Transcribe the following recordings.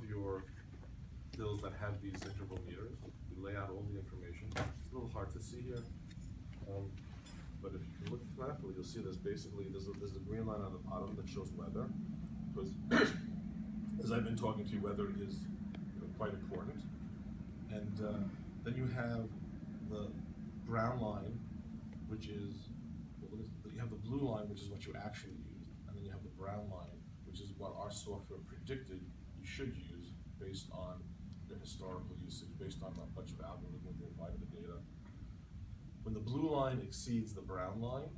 of your bills that have these interval meters, you lay out all the information. It's a little hard to see here, but if you can look carefully, you'll see there's the green line on the bottom that shows weather, because as I've been talking to you, weather is quite important. And then you have the brown line, which is, you have the blue line, which is what you actually use, and then you have the brown line, which is what our software predicted you should use based on the historical usage, based on a bunch of algorithms that apply to the data. When the blue line exceeds the brown line,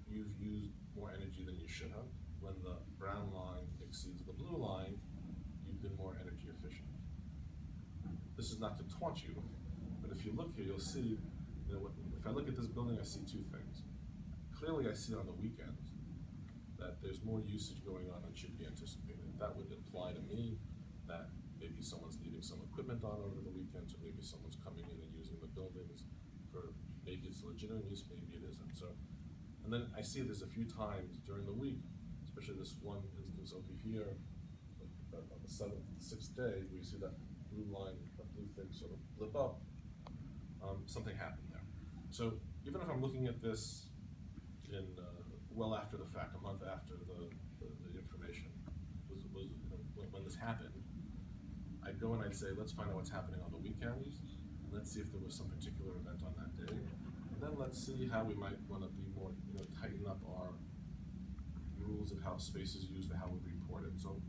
you've used more energy than you should have. When the brown line exceeds the blue line, you've been more energy efficient. This is not to taunt you, but if you look here, you'll see, if I look at this building, I see two things. Clearly, I see on the weekends that there's more usage going on than should be anticipated. That would imply to me that maybe someone's leaving some equipment on over the weekends, or maybe someone's coming in and using the buildings for, maybe it's legitimate use, maybe it isn't. So, and then I see this a few times during the week, especially this one instance over here, on the 7th, 6th day, where you see that blue line, that blue thing sort of blip up. Something happened there. So even if I'm looking at this in well after the fact, a month after the information was when this happened, I'd go and I'd say, let's find out what's happening on the weekends, and let's see if there was some particular event on that day, and then let's see how we might want to be more, tighten up our rules of how space is used and how we report it. So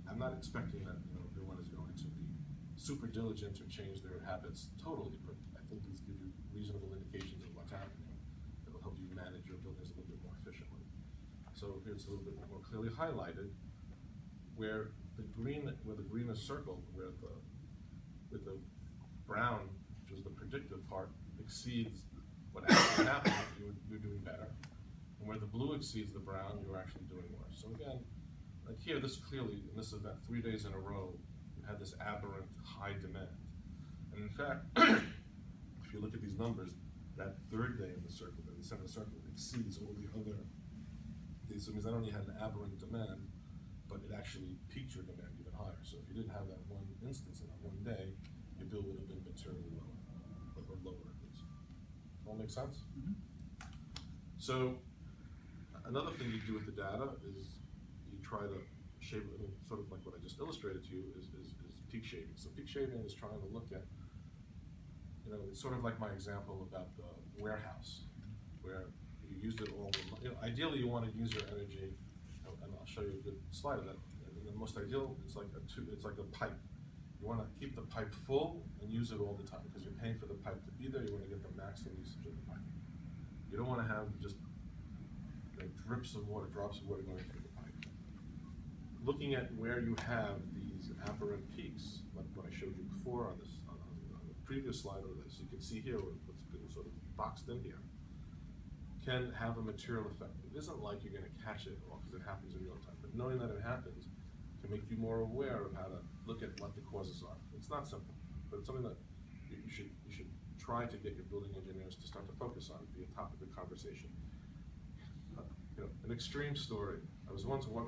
I'm not expecting that everyone is going to be super diligent or change their habits totally, but I think these give you reasonable indications of what's happening that will help you manage your buildings a little bit more efficiently. So here's a little bit more clearly highlighted where the green is circled, where the brown, which was the predictive part, exceeds what actually happened, you're doing better. And where the blue exceeds the brown, you're actually doing worse. So again, like here, this clearly, in this event, 3 days in a row, you had this aberrant high demand. And in fact, if you look at these numbers, that third day in the circle, in the center of the circle, exceeds all the other days. So it means not only had an aberrant demand, but it actually peaked your demand even higher. So if you didn't have that one instance in that one day, your bill would have been materially lower, or lower at least. All make sense? Mm-hmm. So another thing you do with the data is you try to shape it, sort of like what I just illustrated to you, is peak shaving. So peak shaving is trying to look at, it's sort of like my example about the warehouse, where you used it all. Ideally, you want to use your energy, and I'll show you a good slide of that. And the most ideal, it's like a pipe. You want to keep the pipe full and use it all the time, because you're paying for the pipe to be there. You want to get the maximum usage of the pipe. You don't want to have just drips of water, drops of water going through the pipe. Looking at where you have these aberrant peaks, like what I showed you before on the previous slide, or this, you can see here what's been sort of boxed in here, can have a material effect. It isn't like you're going to catch it all because it happens in real time, but knowing that it happens can make you more aware of how to look at what the causes are. It's not simple, but it's something that you should try to get your building engineers to start to focus on, be a topic of conversation. An extreme story. I was once walking